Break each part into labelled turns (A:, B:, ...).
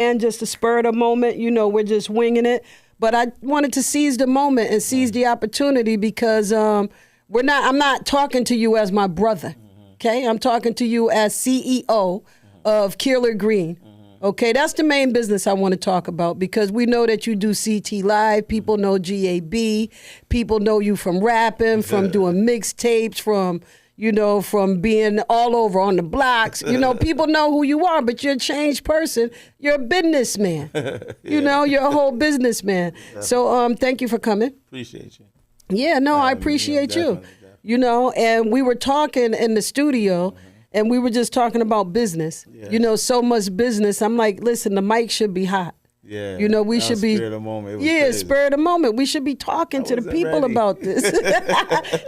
A: And just a spur of the moment, we're just winging it. But I wanted to seize the moment and seize the opportunity because I'm not talking to you as my brother, okay? I'm talking to you as CEO of Keeler Green. Okay, that's the main business I want to talk about because we know that you do CT Live. People know GAB. People know you from rapping, from doing mixtapes, from being all over on the blocks. People know who you are, but you're a changed person. You're a businessman. You're a whole businessman. Definitely. So thank you for coming.
B: Appreciate you.
A: Yeah, no, I appreciate you. Definitely. And we were talking in the studio. And we were just talking about business. Yeah. So much business. I'm like, listen, the mic should be hot.
B: Yeah.
A: We should be.
B: Spur of the moment.
A: Spur of the moment. We should be talking to the people about this.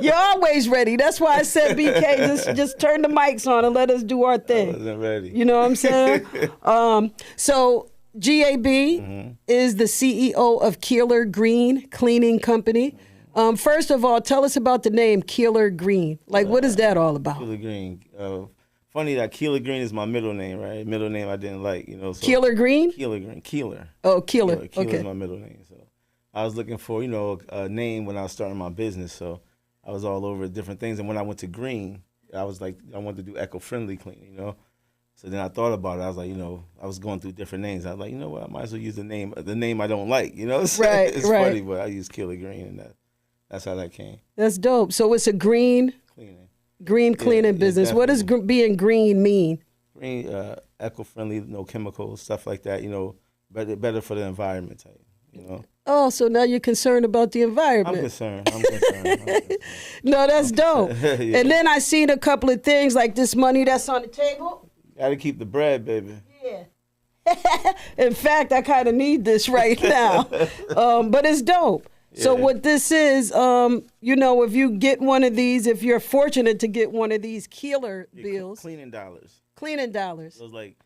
A: You're always ready. That's why I said, BK, just turn the mics on and let us do our thing.
B: I wasn't ready.
A: You know what I'm saying? So GAB is the CEO of Keeler Green Cleaning Company. First of all, tell us about the name Keeler Green. Like, what is that all about?
B: Keeler Green. Funny that Keeler Green is my middle name, right? Middle name I didn't like, So
A: Keeler Green?
B: Keeler Green. Keeler.
A: Oh, Keeler.
B: Keeler is my middle name. So I was looking for, a name when I was starting my business. So I was all over different things. And when I went to Green, I was like, I wanted to do eco-friendly cleaning, So then I thought about it. I was like, I was going through different names. I was like, you know what? I might as well use the name I don't like, It's funny, but I used Keeler Green, and that's how that came.
A: That's dope. So it's a green cleaning business. What does being green mean?
B: Green, eco-friendly, no chemicals, stuff like that. Better for the environment type.
A: Oh, so now you're concerned about the environment.
B: I'm concerned.
A: No, that's dope. Yeah. And then I seen a couple of things like this money that's on the table.
B: Got to keep the bread, baby.
A: Yeah. In fact, I kind of need this right now. But it's dope. Yeah. So what this is, if you get one of these, if you're fortunate to get one of these Keeler bills.
B: Cleaning dollars.
A: So
B: it's like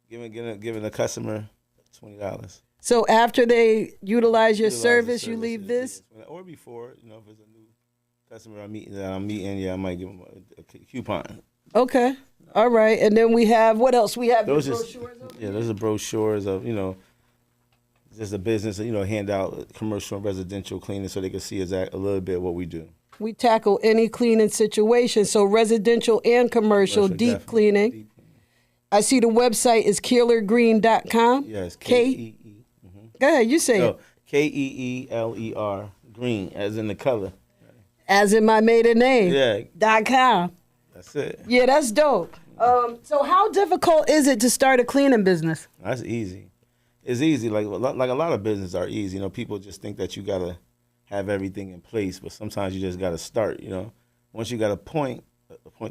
B: giving the customer $20.
A: So after they utilize your service, you leave this?
B: Or before, if it's a new customer I'm meeting, I might give them a coupon.
A: Okay. All right. And then we have, what else? We have
B: those brochures. Those are brochures of, just a business, hand out commercial and residential cleaning so they can see a little bit what we do.
A: We tackle any cleaning situation, so residential and commercial deep cleaning. Deep cleaning. I see the website is keelergreen.com.
B: Yes, K-E-E.
A: Go ahead, you say it.
B: Keeler, green, as in the color.
A: As in my maiden name.
B: Yeah.
A: .com.
B: That's it.
A: Yeah, that's dope. So how difficult is it to start a cleaning business?
B: That's easy. It's easy. Like a lot of businesses are easy. People just think that you got to have everything in place, but sometimes you just got to start, Once you got a point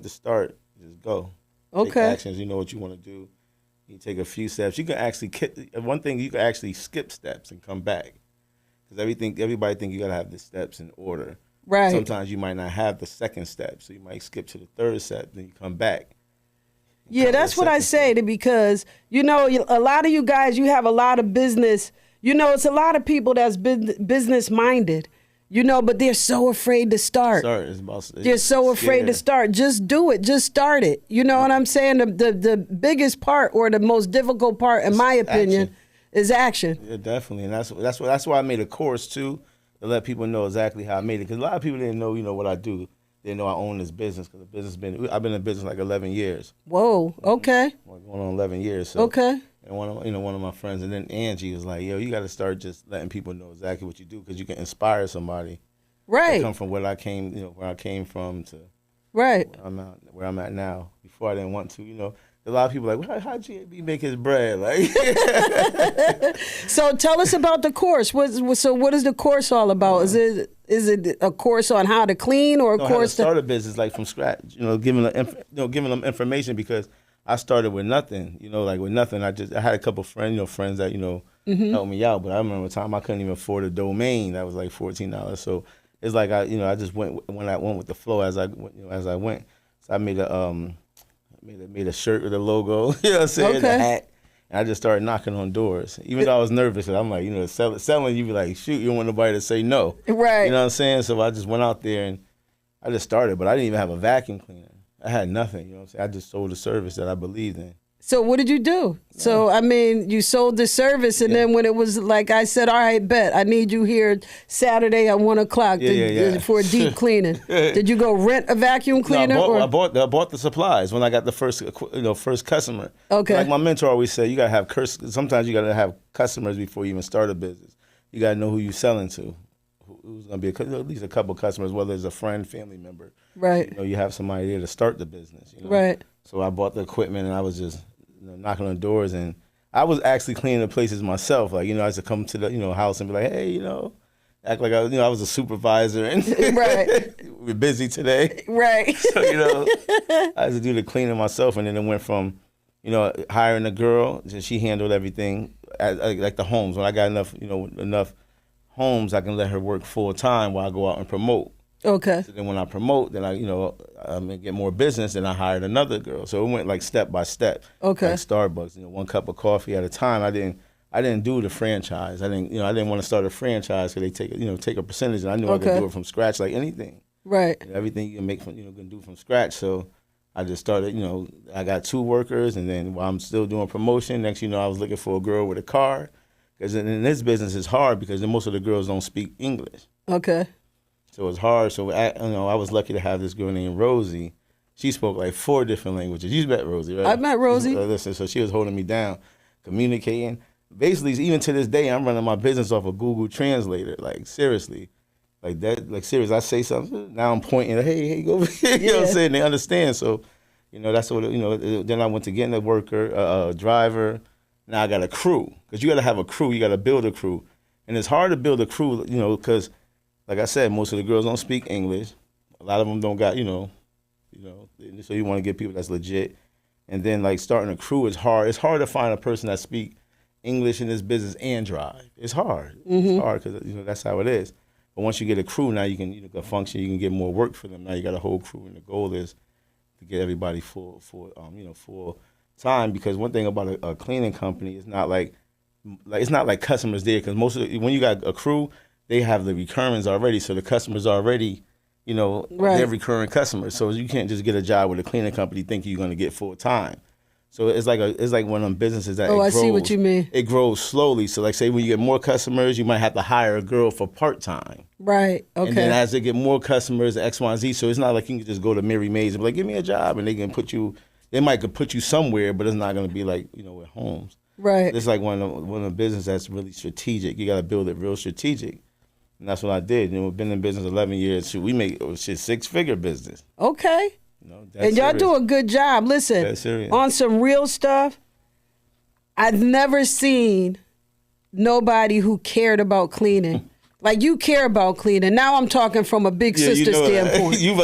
B: to start, just go.
A: Okay.
B: Take actions. You know what you want to do. You take a few steps. You can actually, one thing, you can actually skip steps and come back. Because everybody think you got to have the steps in order.
A: Right.
B: Sometimes you might not have the second step, so you might skip to the third step, then you come back.
A: Yeah, that's what I say, because, a lot of you guys, you have a lot of business. It's a lot of people that's business-minded, but they're so afraid to start. They're so afraid to start. Just do it. Just start it. You know what I'm saying? The biggest part or the most difficult part, in my opinion, is action.
B: Yeah, definitely. And that's why I made a course, too, to let people know exactly how I made it. Because a lot of people didn't know, what I do. They didn't know I own this business because I've been in business like 11 years.
A: Whoa, okay.
B: Going on 11 years. So,
A: okay.
B: And one of my friends, and then Angie was like, "Yo, you got to start just letting people know exactly what you do because you can inspire somebody."
A: Right.
B: To come from where I came from to
A: right
B: where I'm at now. Before I didn't want to, A lot of people are like, well, how'd GAB make his bread? Like,
A: So tell us about the course. What is the course all about? Is it a course on how to clean or a course
B: how to start a business like from scratch? Giving them information because I started with nothing. With nothing. I had a couple friends that helped me out. But I remember a time I couldn't even afford a domain that was like $14. So it's like I just went with the flow as I went. So I made a shirt with a logo, you know what I'm saying,
A: okay.
B: A hat, and I just started knocking on doors. Even though I was nervous, and I'm like, selling, you be like, shoot, you don't want nobody to say no.
A: Right.
B: You know what I'm saying? So I just went out there and I just started, but I didn't even have a vacuum cleaner. I had nothing, you know what I'm saying? I just sold a service that I believed in.
A: So what did you do? So, I mean, you sold the service, and then when it was like I said, all right, bet, I need you here Saturday at 1 o'clock for a deep cleaning. Did you go rent a vacuum cleaner?
B: No, I bought the supplies when I got the first customer.
A: Okay.
B: Like my mentor always said, you got to have sometimes you got to have customers before you even start a business. You got to know who you're selling to. Who's going to be at least a couple customers, whether it's a friend, family member.
A: Right.
B: You know, you have somebody there to start the business. You know?
A: Right.
B: So I bought the equipment, and I was just knocking on doors, and I was actually cleaning the places myself. Like, I used to come to the house and be like, hey, act like I was a supervisor, and
A: right.
B: we're busy today.
A: Right.
B: So, I had to do the cleaning myself, and then it went from, hiring a girl, she handled everything, like the homes. When I got enough homes, I can let her work full time while I go out and promote.
A: Okay.
B: So then when I promote, then I get more business, and I hired another girl. So it went like step by step.
A: Okay.
B: Like Starbucks, one cup of coffee at a time. I didn't do the franchise. I didn't want to start a franchise because they take a percentage, and I knew I could do it from scratch like anything.
A: Right.
B: Everything you can make can do from scratch. So I just started. I got 2 workers, and then while I'm still doing promotion, next I was looking for a girl with a car, because in this business it's hard because most of the girls don't speak English.
A: Okay.
B: So it's hard. So I was lucky to have this girl named Rosie. She spoke like 4 different languages. You met Rosie, right?
A: I met Rosie.
B: Listen, so she was holding me down, communicating. Basically, even to this day, I'm running my business off of Google Translator. Like, seriously. Like that, like serious. I say something, now I'm pointing, hey, go over here. You know what I'm saying? They understand. So, that's what, then I went to getting a worker, a driver. Now I got a crew. Because you got to have a crew. You got to build a crew. And it's hard to build a crew, because, like I said, most of the girls don't speak English. A lot of them don't got, so you want to get people that's legit. And then, like, starting a crew is hard. It's hard to find a person that speak English in this business and drive. It's hard. Mm-hmm. It's hard because, that's how it is. But once you get a crew, now you can function. You can get more work for them. Now you got a whole crew, and the goal is to get everybody full time. Because one thing about a cleaning company is not like it's not like customers there. Because when you got a crew, they have the recurrents already, so the customers already, right. They're recurring customers. So you can't just get a job with a cleaning company thinking you're going to get full time. So it's like one of them businesses that
A: I see what you mean.
B: It grows slowly. So like say when you get more customers, you might have to hire a girl for part-time.
A: Right, okay.
B: And then as they get more customers, X, Y, and Z, so it's not like you can just go to Mary Mays and be like, give me a job, and they might could put you somewhere, but it's not going to be like, with homes.
A: Right.
B: It's like one of the business that's really strategic. You got to build it real strategic. And that's what I did. We've been in business 11 years. We make 6-figure business.
A: Okay. And y'all do a good job. Listen, on some real stuff, I've never seen nobody who cared about cleaning. Like, you care about cleaning. Now I'm talking from a big sister standpoint.
B: You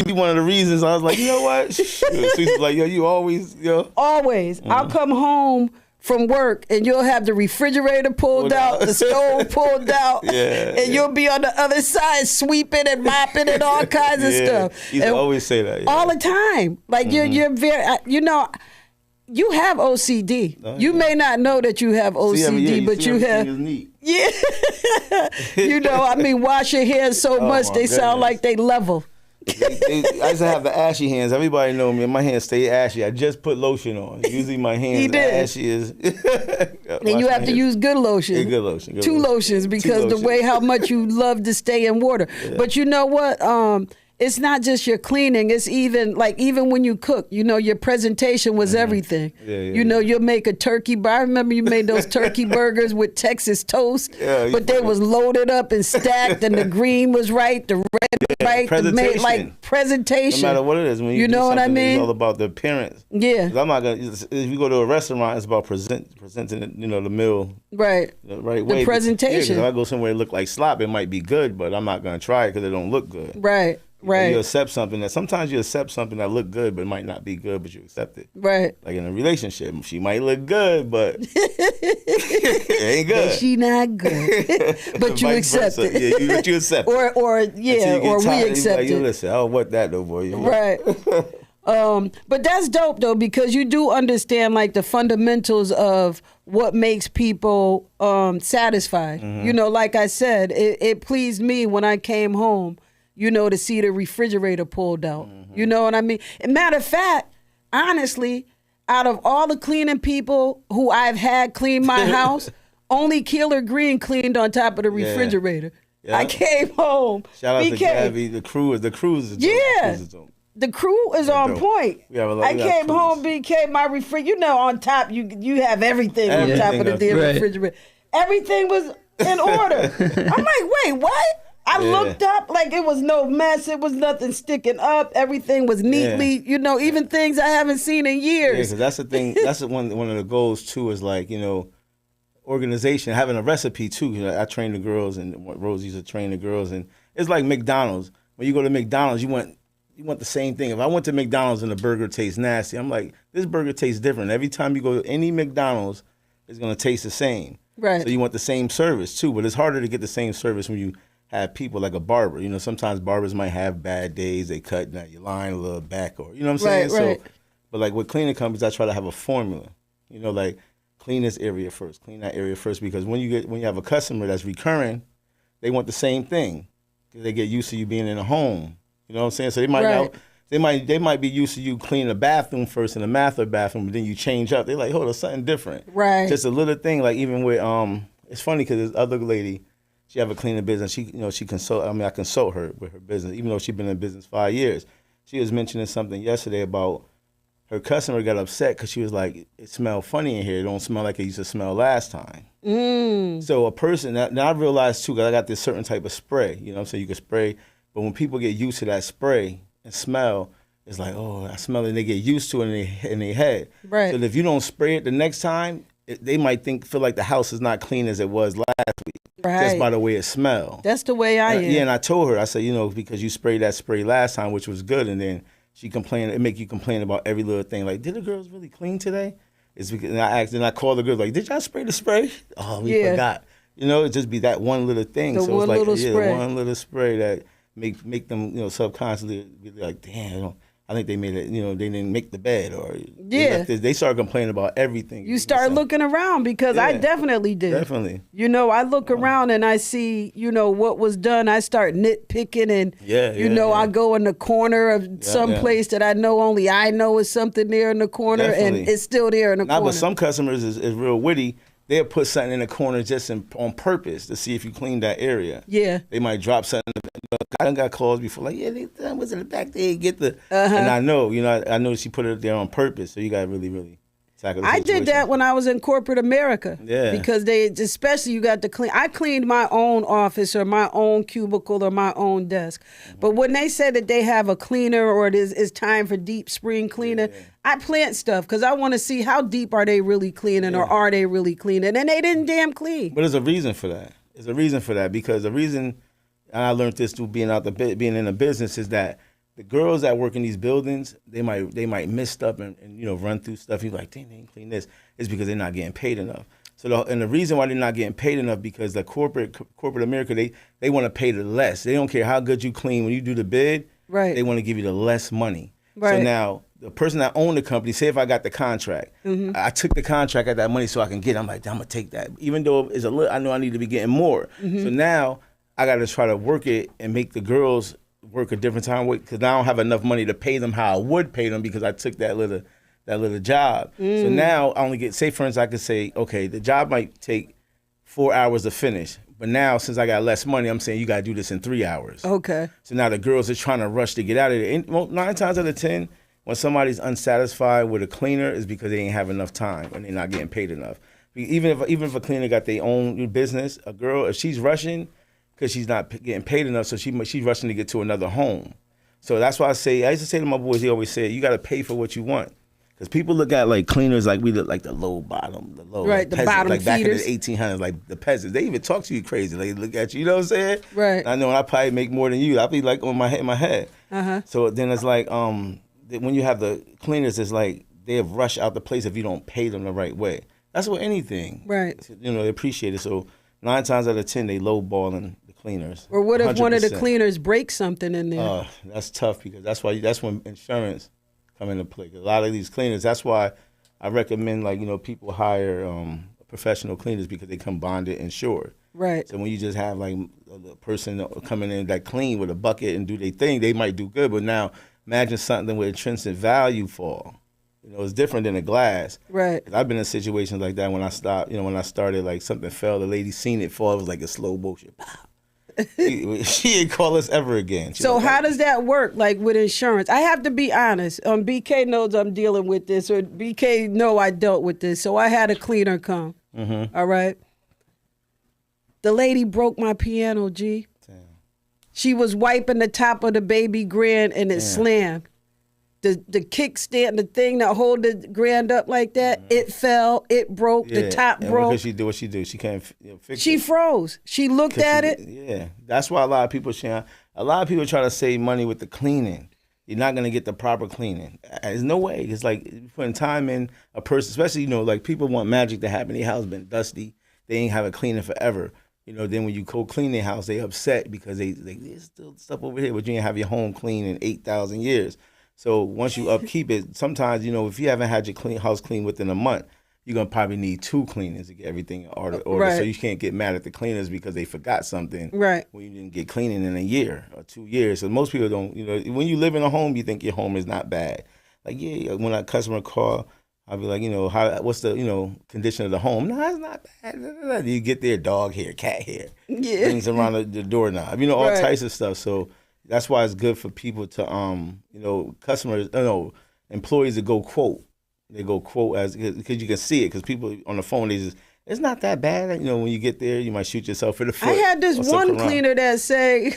B: be one of the reasons I was like, you know what? She's like, you always,
A: Always. Mm-hmm. I'll come home from work and you'll have the refrigerator pulled out, the stove pulled out, and you'll be on the other side sweeping and mopping and all kinds of stuff.
B: You always say that. Yeah.
A: All the time. Like, you're very, you have OCD. You may not know that you have OCD, but you have.
B: Neat.
A: Yeah. Wash your hands so much they sound like they level.
B: I used to have the ashy hands. Everybody know me. My hands stay ashy. I just put lotion on. Usually my hands ashy as.
A: And you have to use good lotion.
B: Yeah, good lotion.
A: 2 lotions because the way how much you love to stay in water. Yeah. But you know what? It's not just your cleaning. It's even when you cook, your presentation was everything. You'll make a turkey. I remember you made those turkey burgers with Texas toast, but they was loaded up and stacked, and the green was right, the red right, the presentation.
B: No matter what it is, when you
A: know what I mean.
B: It's all about the appearance.
A: Yeah.
B: I'm not gonna. If you go to a restaurant, it's about presenting the meal
A: right
B: the right way.
A: The presentation.
B: If I go somewhere that look like slop, it might be good, but I'm not gonna try it because it don't look good.
A: Right. Right.
B: You accept something that sometimes you accept something that look good, but it might not be good, but you accept it.
A: Right.
B: Like in a relationship, she might look good, but it ain't good.
A: But she not good, but you accept it.
B: Yeah, you accept it.
A: Or we accept it.
B: Listen, I don't want that no more.
A: Right. But that's dope though, because you do understand like the fundamentals of what makes people satisfied. Mm-hmm. Like I said, it pleased me when I came home. To see the refrigerator pulled out. Mm-hmm. You know what I mean? And matter of fact, honestly, out of all the cleaning people who I've had clean my house, only Keeler Green cleaned on top of the refrigerator. Yeah. I came home.
B: Shout out to Gabby. The crew is
A: yeah. The crew is on point. I came home, BK, my refrigerator. On top, you have everything on top of the damn refrigerator. Everything was in order. I'm like, wait, what? I looked up like it was no mess. It was nothing sticking up. Everything was neatly, even things I haven't seen in years.
B: Yeah, because that's the thing. That's one of the goals, too, is like, organization, having a recipe, too. I train the girls, and Rose used to train the girls. And it's like McDonald's. When you go to McDonald's, you want the same thing. If I went to McDonald's and the burger tastes nasty, I'm like, this burger tastes different. Every time you go to any McDonald's, it's going to taste the same.
A: Right.
B: So you want the same service, too. But it's harder to get the same service when you have people like a barber. Sometimes barbers might have bad days. They cut your line a little back, or, you know what I'm saying?
A: Right.
B: So, but like with cleaning companies, I try to have a formula. Like clean this area first, clean that area first, because when you have a customer that's recurring, they want the same thing because they get used to you being in a home. You know what I'm saying? So they might be used to you cleaning the bathroom first in the master bathroom, but then you change up. They're like, hold on, something different.
A: Right.
B: Just a little thing. Like even with it's funny because this other lady, she have a cleaning business. She consult. I consult her with her business, even though she's been in business 5 years. She was mentioning something yesterday about her customer got upset because she was like, it smelled funny in here. It don't smell like it used to smell last time. So a person, now I realized too, because I got this certain type of spray, you know what I'm saying? You can spray, but when people get used to that spray and smell, it's like, oh, I smell it, and they get used to it in their head.
A: Right.
B: So if you don't spray it the next time, they might feel like the house is not clean as it was last week.
A: Right.
B: Just by the way it smells.
A: That's the way I am.
B: Yeah, and I told her, I said, because you sprayed that spray last time, which was good, and then she complained. It make you complain about every little thing. Like, did the girls really clean today? It's because and I called the girls like, did y'all spray the spray? Oh, we forgot. It just be that one little thing.
A: The
B: so
A: one
B: it's like,
A: little spray.
B: one little spray that make them, subconsciously be like, damn, I think they made it, they didn't make the bed, or they started complaining about everything.
A: You start looking around, because I definitely did.
B: Definitely.
A: I look around and I see, what was done. I start nitpicking, and I go in the corner of some place that I know only I know is something there in the corner, and it's still there in the corner.
B: But some customers is real witty. They'll put something in the corner just on purpose to see if you clean that area. Yeah. They might drop something. I done got calls before, like, they was in the back there, get the, and I know, I know she put it there on purpose, so you got to really, really tackle the situation.
A: I did that when I was in corporate America.
B: Yeah.
A: Because especially you got to clean. I cleaned my own office or my own cubicle or my own desk. But when they said that they have a cleaner or it's time for deep spring cleaning, I plant stuff because I want to see how deep are they really cleaning or are they really cleaning. And they didn't damn clean.
B: But there's a reason for that. Because the reason, and I learned this through being in the business, is that the girls that work in these buildings, they might miss stuff and run through stuff. You're like, dang, they ain't clean this. It's because they're not getting paid enough. So the reason why they're not getting paid enough, because the corporate America, they want to pay the less. They don't care how good you clean. When you do the bid, they want to give you the less money. Right. So now the person that owned the company, say if I got the contract, I took the contract at that money so I can get it. I'm like, I'm gonna take that, even though it's a little. I know I need to be getting more. So now I got to try to work it and make the girls work a different time, because I don't have enough money to pay them how I would pay them, because I took that little job. So now I only get, say for instance, I could say, okay, the job might take 4 hours to finish, but now since I got less money, I'm saying you got to do this in 3 hours. Okay. So now the girls are trying to rush to get out of there. And 9 times out of 10, when somebody's unsatisfied with a cleaner, is because they ain't have enough time and they're not getting paid enough. Even if a cleaner got their own business, a girl, if she's rushing because she's not getting paid enough, so she's rushing to get to another home. So that's why I used to say to my boys, they always say, you got to pay for what you want. Because people look at like cleaners like we look like the low bottom, the low,
A: right,
B: like
A: the
B: peasants,
A: bottom
B: like back
A: feeders.
B: in the 1800s, like the peasants. They even talk to you crazy. They look at you, you know what I'm saying?
A: Right.
B: And I know I probably make more than you. I'll be like on my head. So then it's like when you have the cleaners, it's like they rush out the place if you don't pay them the right way. That's with anything. Right. They appreciate it. So 9 times out of 10, they lowballing the cleaners.
A: Or what if 100%. One of the cleaners breaks something in there?
B: That's tough, because that's when insurance come into play. A lot of these cleaners, that's why I recommend people hire professional cleaners, because they come bonded, insured. Right. So when you just have like a person coming in that clean with a bucket and do their thing, they might do good. But now imagine something with intrinsic value fall. You know, it's different than the glass.
A: Right.
B: 'Cause I've been in situations like that when I stopped. You know, when I started, like something fell, the lady seen it fall. It was like a slow motion. She didn't call us ever again.
A: So
B: like,
A: how does that work, like with insurance? I have to be honest. BK knows I'm dealing with this, or BK know I dealt with this. So I had a cleaner come. All right. The lady broke my piano, G.
B: Damn.
A: She was wiping the top of the baby grand and it slammed. The kickstand, the thing that hold the grand up like that, it fell, it broke, the top
B: and
A: broke.
B: Because she did what she do, she can't fix it.
A: She froze. She looked at it.
B: Yeah, that's why a lot of people try to save money with the cleaning. You're not gonna get the proper cleaning. There's no way. It's like putting time in a person, especially like people want magic to happen. Their house been dusty. They ain't have it cleaning forever. Then when you go clean their house, they upset because there's still stuff over here, but you ain't have your home clean in 8,000 years. So once you upkeep it, sometimes, if you haven't had your house clean within a month, you're going to probably need 2 cleaners to get everything in order.
A: Right.
B: So you can't get mad at the cleaners because they forgot something.
A: Right.
B: When you didn't get cleaning in a year or 2 years. So most people don't, when you live in a home, you think your home is not bad. Like, yeah, when a customer call, I'll be like, what's the, condition of the home? No, it's not bad. You get there, dog hair, cat hair.
A: Yeah.
B: Things around the doorknob, all types of stuff. So that's why it's good for people to, customers, employees to go quote. They go quote because you can see it because people on the phone, it's not that bad. When you get there, you might shoot yourself in the foot.
A: I had this one cleaner that say,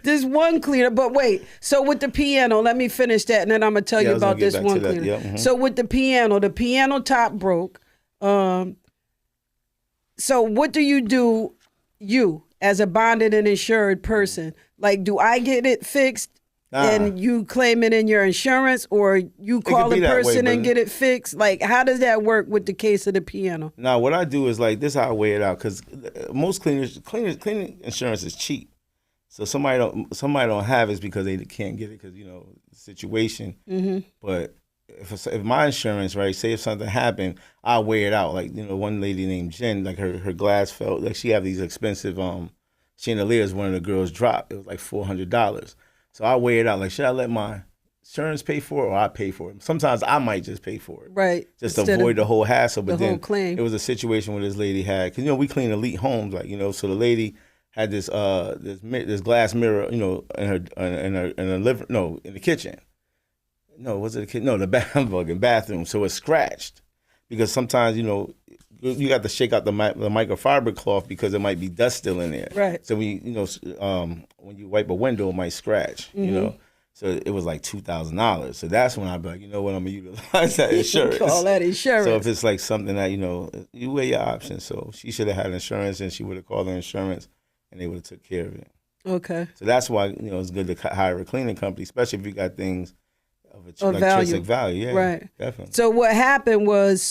A: this one cleaner, but wait. So with the piano, let me finish that, and then I'm gonna tell you about this one cleaner.
B: Yeah, mm-hmm.
A: So with the piano top broke. So what do? You as a bonded and insured person, like, do I get it fixed? And you claim it in your insurance, or you call a person and get it fixed? Like, how does that work with the case of the piano?
B: Now, what I do is this is how I weigh it out, because most cleaning insurance is cheap. So somebody don't have it because they can't get it because the situation. Mm-hmm. But if my insurance, right, say if something happened, I'll weigh it out. Like one lady named Jen, like her glass fell. Like she have these expensive chandeliers. One of the girls dropped. It was like $400. So I weigh it out. Like, should I let my insurance pay for it or I pay for it? Sometimes I might just pay for it.
A: Right.
B: Just to avoid the whole hassle. But then
A: claim.
B: It was a situation where this lady had, because, we clean elite homes, like, so the lady had this glass mirror, in the kitchen. No, was it the kitchen? No, the bathroom. So it's scratched because sometimes, you got to shake out the microfiber cloth because there might be dust still in there.
A: Right.
B: So when you wipe a window, it might scratch.
A: Mm-hmm.
B: So it was like $2,000. So that's when I'd be like, I'm gonna utilize that insurance.
A: Call that insurance.
B: So if it's like something that you weigh your options. So she should have had insurance, and she would have called the insurance, and they would have took care of it.
A: Okay.
B: So that's why it's good to hire a cleaning company, especially if you got things of
A: value.
B: value. Yeah,
A: right.
B: Definitely.
A: So what happened was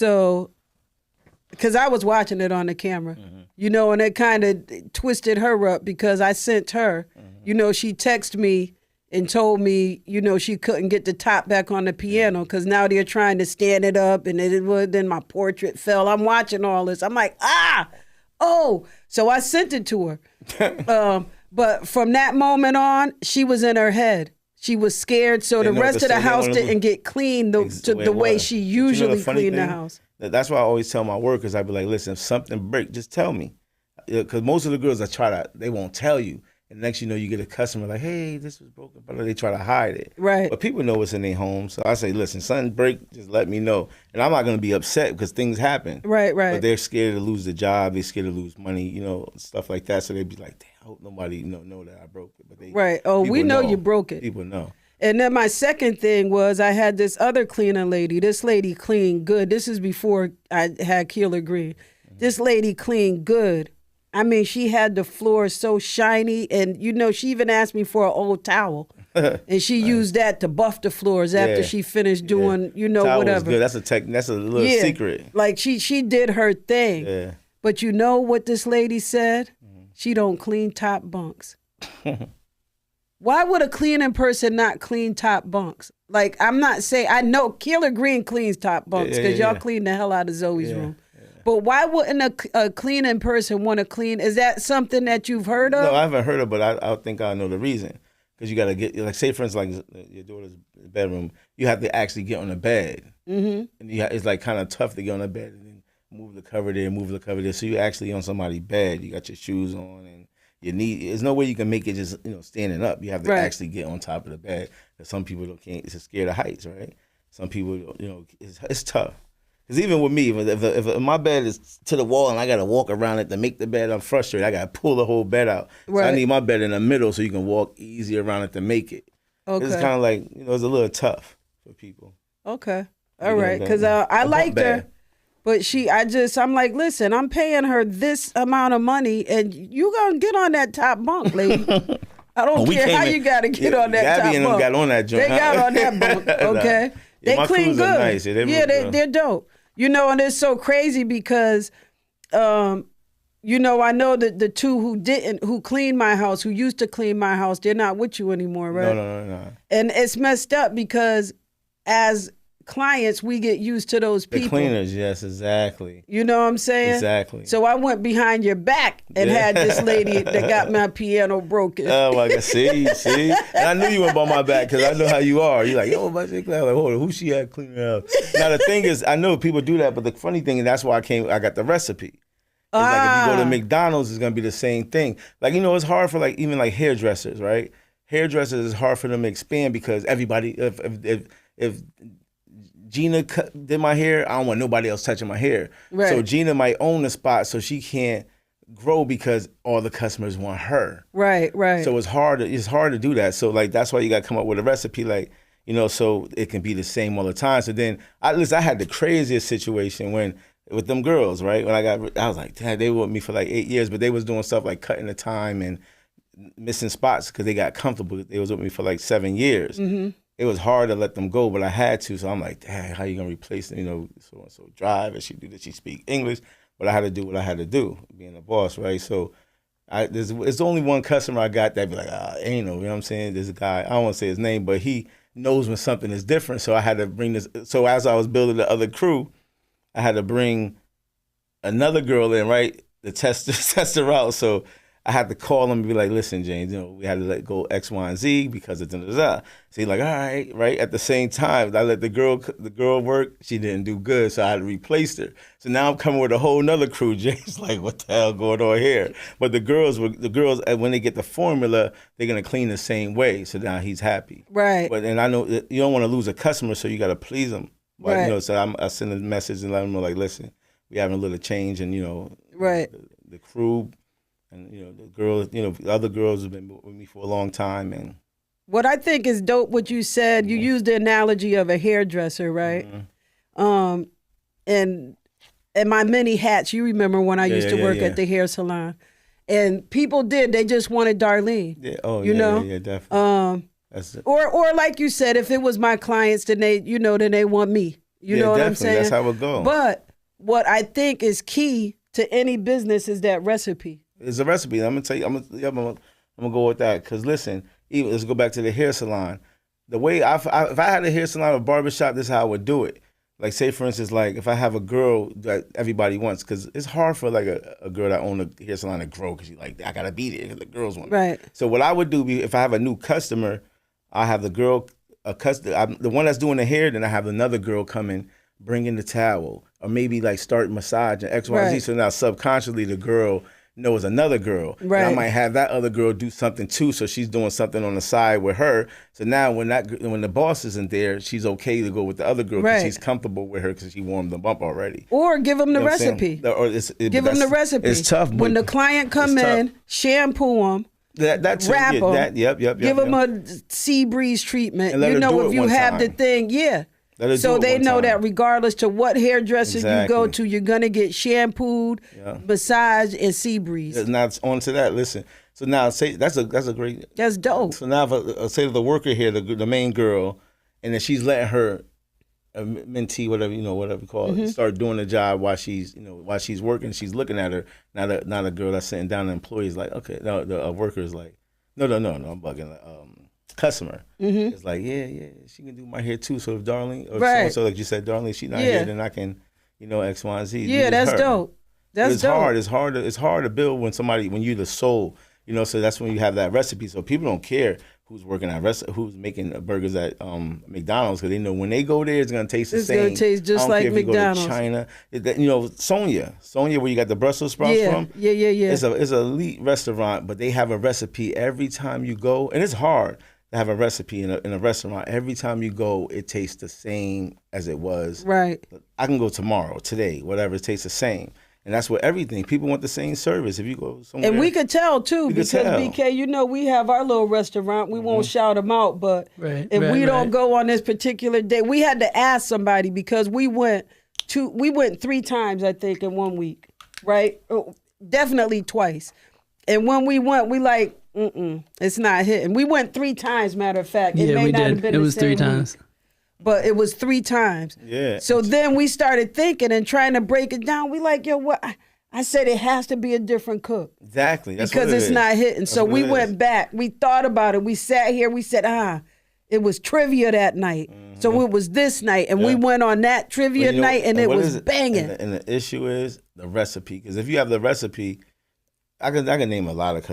A: because I was watching it on the camera, mm-hmm. And it kind of twisted her up because I sent her, mm-hmm. She texted me and told me, she couldn't get the top back on the piano because now they're trying to stand it up, and then my portrait fell. I'm watching all this. I'm like, so I sent it to her. But from that moment on, she was in her head. She was scared, so the rest of the house didn't get cleaned the way she usually cleaned the house.
B: That's why I always tell my workers, I be like, listen, if something breaks, just tell me. Because most of the girls they won't tell you. And next you get a customer like, hey, this was broken, but they try to hide it.
A: Right.
B: But people know what's in their home. So I say, listen, something break, just let me know. And I'm not going to be upset because things happen.
A: Right.
B: But they're scared to lose the job. They're scared to lose money, stuff like that. So they'd be like, damn, I hope nobody know that I broke it. But
A: right. Oh, we know you broke it.
B: People know.
A: And then my second thing was I had this other cleaning lady. This lady cleaned good. This is before I had Keeler Green. Mm-hmm. This lady cleaned good. I mean, she had the floor so shiny, and she even asked me for an old towel, and she used that to buff the floors after she finished doing,
B: towel
A: whatever.
B: Was good. That's a little secret.
A: Like she did her thing.
B: Yeah.
A: But you know what this lady said? Mm-hmm. She don't clean top bunks. Why would a cleaning person not clean top bunks? Like, I'm not saying, I know Keeler Green cleans top bunks because y'all clean the hell out of Zoe's room. Yeah. But why wouldn't a cleaning person want to clean? Is that something that you've heard of?
B: No, I haven't heard of, but I think I know the reason. because you got to get, like, say for instance, like your daughter's bedroom, you have to actually get on the bed, and it's like kind of tough to get on the bed and then move the cover there. So you actually on somebody's bed, you got your shoes on and your knee. There's no way you can make it just standing up. You have to actually get on top of the bed. Because some people can't. It's scared of heights, right? Some people, it's tough. Because even with me, if my bed is to the wall and I got to walk around it to make the bed, I'm frustrated. I got to pull the whole bed out. Right. So I need my bed in the middle so you can walk easy around it to make it. Okay. It's kind of like, it's a little tough for people.
A: Okay. All right. Because I liked her, but I'm like, listen, I'm paying her this amount of money and you going to get on that top bunk, lady. I don't care how you got to get on that top bunk. Gabby and them got
B: on that joint.
A: They got on that bunk, okay? They clean good.
B: Nice.
A: They're dope. And it's so crazy because, I know that the two who cleaned my house, who used to clean my house, they're not with you anymore, right?
B: No.
A: And it's messed up because as clients, we get used to those people.
B: The cleaners, yes, exactly.
A: You know what I'm saying?
B: Exactly.
A: So I went behind your back and had this lady that got my piano broken.
B: Oh my God, see? And I knew you went by my back because I know how you are. You're like, yo, my chick, like, hold on, who she had cleaning up? Now the thing is, I know people do that, but the funny thing is that's why I got the recipe. It's like if you go to McDonald's, it's gonna be the same thing. Like, it's hard for like even like hairdressers, right? Hairdressers is hard for them to expand because everybody, if Gina did my hair, I don't want nobody else touching my hair. Right. So Gina might own the spot, so she can't grow because all the customers want her.
A: Right.
B: So it's hard to do that. So like that's why you got to come up with a recipe, like, so it can be the same all the time. So then I had the craziest situation with them girls, right? When I was like, damn, they were with me for like 8 years, but they was doing stuff like cutting the time and missing spots because they got comfortable. They was with me for like 7 years. Mm-hmm. It was hard to let them go, but I had to. So I'm like, dang, how you gonna replace them? So drive, and she do that. She speak English, but I had to do what I had to do, being a boss, right? So there's only one customer I got that be like, ain't no, you know what I'm saying? There's a guy, I don't want to say his name, but he knows when something is different. So I had to bring this. So as I was building the other crew, I had to bring another girl in, right, to test her out. So I had to call him and be like, listen, James, we had to let go X, Y, and Z because of da-da-da. So he's like, all right. At the same time, I let the girl work. She didn't do good, so I had to replace her. So now I'm coming with a whole nother crew. James like, what the hell going on here? But the girls, when they get the formula, they're gonna clean the same way. So now he's happy.
A: Right.
B: But and I know that you don't want to lose a customer, so you got to please them. But, right. So I send a message and let them know, like, listen, we having a little change, and
A: right.
B: The crew. And, the girls, the other girls have been with me for a long time. And
A: what I think is dope, what you said, you used the analogy of a hairdresser, right? Mm-hmm. And my many hats, you remember when I used to work at the hair salon. And people they just wanted Darlene.
B: Yeah, yeah, definitely.
A: Or like you said, if it was my clients, then they want me. You know what I'm saying?
B: That's how it goes.
A: But what I think is key to any business is that recipe.
B: It's a recipe. I'm gonna tell you. I'm gonna go with that. Cause listen, let's go back to the hair salon. The way if I had a hair salon or barbershop, this is how I would do it. Like, say for instance, like if I have a girl that everybody wants, cause it's hard for like a girl that owns a hair salon to grow, cause she's like, I gotta beat it, cause the girls want it.
A: Right.
B: So what I would do if I have a new customer, I have the girl the one that's doing the hair, then I have another girl come in, bring in the towel, or maybe like start massage and X, Y, Z. So now subconsciously the girl knows another girl. Right. And I might have that other girl do something too, so she's doing something on the side with her. So now when the boss isn't there, she's okay to go with the other girl because she's comfortable with her because she warmed them up already.
A: Or give them the recipe. Give them the recipe.
B: It's tough.
A: When the client come in, shampoo them.
B: That too.
A: Wrap them.
B: Yep.
A: Give them a sea breeze treatment. If you have the thing, so they know that regardless to what hairdresser you go to, you're gonna get shampooed, massaged, and sea breeze.
B: Now on to that. Listen. So now say that's a great.
A: That's dope.
B: So now if I say to the worker here, the main girl, and then she's letting her mentee, whatever you call it, start doing the job while she's working. She's looking at her. Now the girl that's sitting down, the employee is like, okay. No, the worker is like, no, I'm bugging. Customer is like, yeah, she can do my hair too. So if Darlene, or so like you said, Darlene, she's not here, then I can, X, Y, and Z.
A: Yeah, that's her. Dope. That's dope.
B: It's hard to build when you're the soul. So that's when you have that recipe. So people don't care. who's working at who's making burgers at McDonald's, because they know when they go there, it's gonna taste the same.
A: It's gonna taste just like McDonald's.
B: You go to China, you know, Sonia, where you got the Brussels sprouts from.
A: Yeah.
B: It's an elite restaurant, but they have a recipe every time you go, and it's hard to have a recipe in a restaurant. Every time you go, it tastes the same as it was.
A: Right.
B: I can go tomorrow, today, whatever. It tastes the same. And that's what everything. People want the same service. If you go somewhere.
A: And we could tell, too, because BK, you know, we have our little restaurant. We won't shout them out, but if we don't go on this particular day, we had to ask somebody because we went 3 times, I think, in 1 week, right? Definitely twice. And when we went, we like, it's not hitting. We went 3 times, matter of fact. It may not have been
C: it was 3 times.
A: But it was 3 times.
B: Yeah.
A: So then we started thinking and trying to break it down. We like, yo, what? I said it has to be a different cook.
B: Exactly. That's
A: because it's not hitting. So we went back. We thought about it. We sat here. We said, it was trivia that night. So it was this night. And we went on that trivia night and it was banging.
B: And the issue is the recipe. Because if you have the recipe, I can name a lot of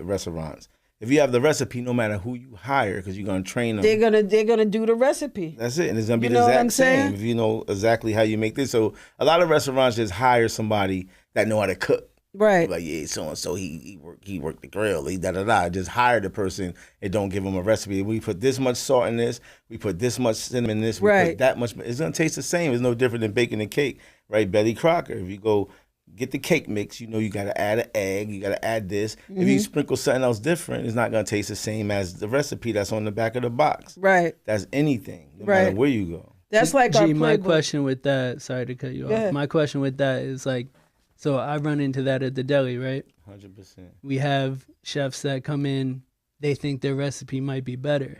B: restaurants. If you have the recipe, no matter who you hire, because you're gonna train them,
A: they're gonna do the recipe.
B: That's it, and it's gonna be the exact same if you know exactly how you make this. So a lot of restaurants just hire somebody that know how to cook.
A: Right.
B: Like, yeah, so and so he worked the grill. He Just hire the person and don't give them a recipe. We put this much salt in this. We put this much cinnamon in this. We put that much. It's gonna taste the same. It's no different than baking a cake, right? Betty Crocker. If you go get the cake mix, you know you got to add an egg, you got to add this. If you sprinkle something else different, it's not going to taste the same as the recipe that's on the back of the box.
A: Right.
B: That's anything, no matter where you go.
A: That's like our playbook.
C: My question with that, sorry to cut you off. My question with that is like, so I run into that at the deli, right?
B: 100%.
C: We have chefs that come in, they think their recipe might be better.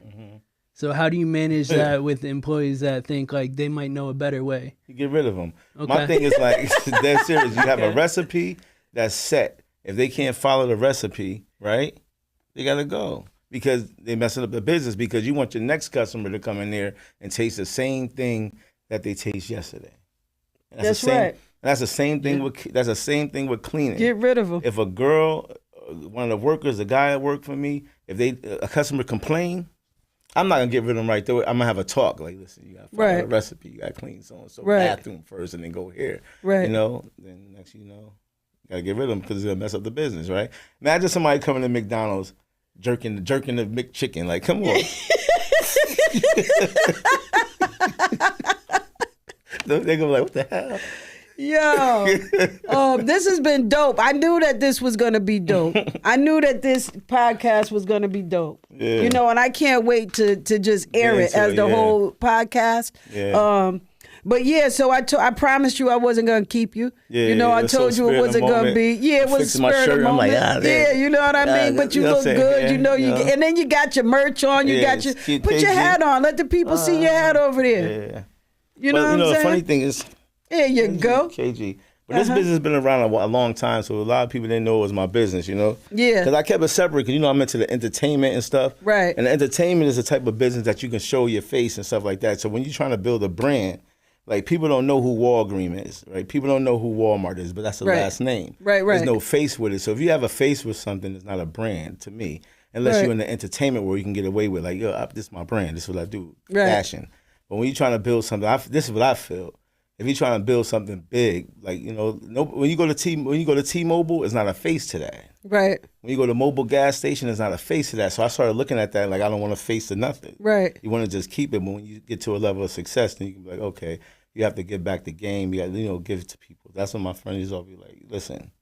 C: So how do you manage that with employees that think like they might know a better way?
B: You get rid of them. Okay. My thing is like, dead serious. You have a recipe that's set. If they can't follow the recipe, right, they got to go because they messing up the business, because you want your next customer to come in there and taste the same thing that they tasted yesterday.
A: That's right.
B: That's the same thing with cleaning.
A: Get rid of them.
B: If a girl, one of the workers, the guy that worked for me, if a customer complain, I'm not gonna get rid of them right there. I'm gonna have a talk. Like, listen, you gotta follow the recipe. You gotta clean so and so bathroom first, and then go here. Right. You know. Then next, you gotta get rid of them because it's gonna mess up the business. Right. Imagine somebody coming to McDonald's, jerking the McChicken. Like, come on. They're gonna be like, what the hell?
A: Yo, this has been dope. I knew that this was going to be dope. I knew that this podcast was going to be dope. Yeah. You know, and I can't wait to just air it as the whole podcast. Yeah. But yeah, so I promised you I wasn't going to keep you. Yeah, you know, I told you it wasn't going to be. Yeah, it was spirit of the moment. I'm like, yeah, you know what I mean? But you look good. Yeah, you know, and then you got your merch on. You got your, put your hat on. Let the people see your hat over there. Yeah. You know what I'm saying? The funny
B: thing is,
A: there you go.
B: KG. But this business has been around a long time, so a lot of people didn't know it was my business, you know?
A: Yeah.
B: Because I kept it separate, because, I'm into the entertainment and stuff.
A: Right.
B: And the entertainment is a type of business that you can show your face and stuff like that. So when you're trying to build a brand, like, people don't know who Walgreens is, right? People don't know who Walmart is, but that's the last name.
A: Right.
B: There's no face with it. So if you have a face with something, it's not a brand to me. Unless you're in the entertainment where you can get away with, like, this is my brand. This is what I do. Fashion. But when you're trying to build something, this is what I feel. If you're trying to build something big, like, when you go to T-Mobile, it's not a face to that.
A: Right.
B: When you go to mobile gas station, it's not a face to that. So I started looking at that like, I don't want a face to nothing.
A: Right.
B: You want to just keep it, but when you get to a level of success, then you can be like, okay, you have to give back the game. You got to, give it to people. That's what my friends always be like, listen,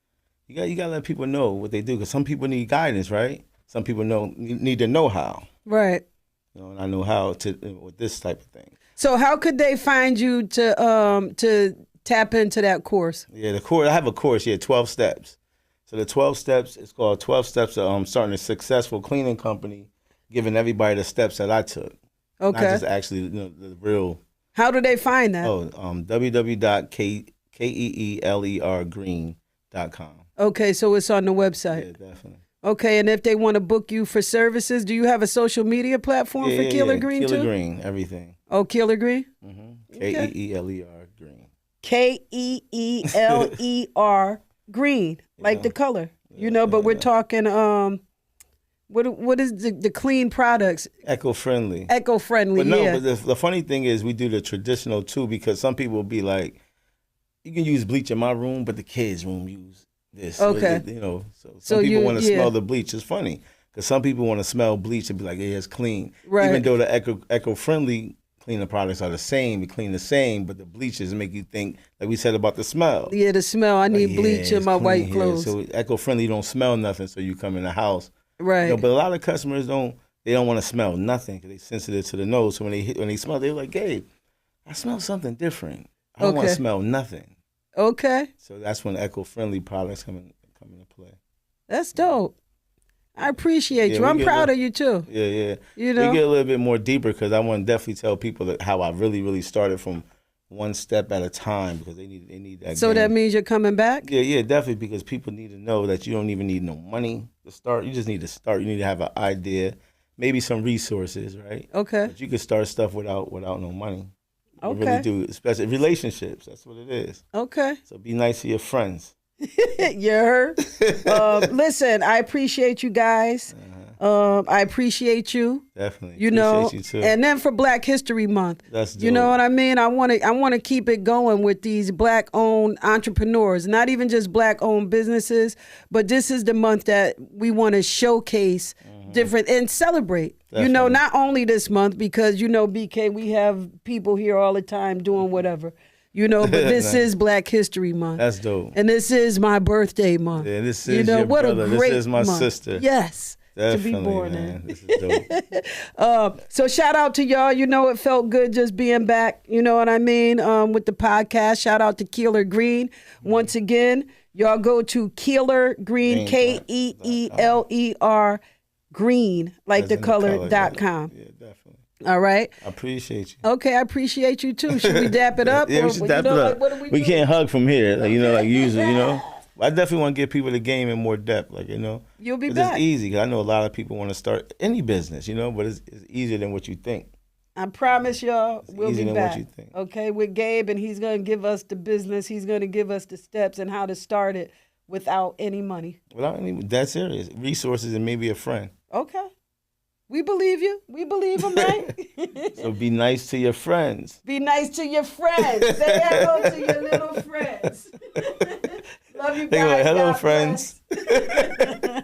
B: you got to let people know what they do, because some people need guidance, right? Some people need to know how.
A: Right.
B: And I know how to with this type of thing.
A: So how could they find you to tap into that course?
B: Yeah, the course. I have a course. 12 steps. So the 12 steps is called 12 Steps of Starting a Successful Cleaning Company, giving everybody the steps that I took.
A: Okay.
B: Not just actually the real.
A: How do they find that?
B: www.keelergreen.com.
A: Okay, so it's on the website.
B: Yeah, definitely.
A: Okay, and if they want to book you for services, do you have a social media platform for Keeler Green too?
B: Keeler Green, everything.
A: Oh, Keeler Green?
B: Mm-hmm. Keeler Green.
A: Keeler Green, like the color, but we're talking What is the clean products?
B: Eco-friendly.
A: Eco-friendly,
B: But no,
A: yeah.
B: but the funny thing is we do the traditional too, because some people will be like, you can use bleach in my room, but the kids' room use this.
A: Okay.
B: You know, so
A: So
B: some people
A: you-
B: want to
A: yeah.
B: smell the bleach. It's funny because some people want to smell bleach and be like, yeah, it's clean.
A: Right.
B: Even though the eco-friendly cleaning products are the same, we clean the same, but the bleaches make you think, like we said about the smell.
A: Yeah, the smell. I need
B: Like,
A: bleach
B: yeah,
A: in my
B: it's
A: white
B: clean
A: clothes.
B: here. So eco-friendly, you don't smell nothing, so you come in the house.
A: Right.
B: You know, but a lot of customers don't want to smell nothing because they're sensitive to the nose. So when they smell, they're like, Gabe, I smell something different. I don't want to
A: Okay.
B: smell nothing.
A: Okay.
B: So that's when eco-friendly products come into play.
A: That's dope. I appreciate
B: Yeah,
A: you.
B: we
A: I'm
B: get
A: proud
B: the-
A: of you too.
B: Yeah, yeah.
A: You know?
B: We get a little bit more deeper because I want to definitely tell people that how I really, really started from one step at a time because they need that.
A: So
B: game.
A: that means you're coming back?
B: Yeah, definitely, because people need to know that you don't even need no money to start. You just need to start. You need to have an idea, maybe some resources, right?
A: Okay.
B: But you can start stuff without no money. You
A: Okay.
B: really do, especially relationships. That's what it is.
A: Okay.
B: So be nice to your friends.
A: You heard? Listen, I appreciate you guys. I appreciate you.
B: Definitely.
A: You know,
B: Appreciate you too.
A: and then for Black History Month,
B: That's
A: you know
B: dope.
A: what I mean. I want to keep it going with these Black-owned entrepreneurs, not even just Black-owned businesses, but this is the month that we want to showcase different and celebrate. You know,
B: Definitely.
A: not only this month because you know, BK, we have people here all the time doing whatever, you know, but this
B: Nice.
A: is Black History Month.
B: That's dope.
A: And this is my birthday month.
B: Yeah, this
A: you
B: is
A: know,
B: your
A: what
B: brother.
A: a
B: This
A: great
B: is my
A: month.
B: sister.
A: Yes.
B: Definitely,
A: to be born
B: man.
A: in.
B: This is dope.
A: So shout out to y'all. You know, it felt good just being back. You know what I mean? With the podcast. Shout out to Keeler Green. Once again, y'all go to Keeler Green, KEELER Green, like
B: As
A: the
B: in
A: color.com.
B: Yeah, definitely.
A: All right.
B: I appreciate you.
A: Okay, I appreciate you too. Should we dap it up?
B: Yeah,
A: Or,
B: we should
A: you
B: dap
A: know,
B: it
A: like,
B: up.
A: what do we
B: We
A: do?
B: can't hug from here, like, you know, like usually, you know. I definitely want to give people the game in more depth, like, you know.
A: You'll be
B: 'Cause
A: back.
B: It's easy, because I know a lot of people want to start any business, you know, but it's easier than what you think.
A: I promise y'all we'll
B: easier
A: be
B: than what
A: back.
B: you think.
A: Okay, with Gabe, and he's going to give us the business. He's going to give us the steps and how to start it without any money.
B: Without any, that's serious. Resources and maybe a friend.
A: Okay. We believe you. We believe him, right?
B: So be nice to your friends.
A: Be nice to your friends. Say hello to your little friends. Love you
B: Think
A: guys.
B: about hello,
A: God
B: friends.
A: bless.
B: Yeah.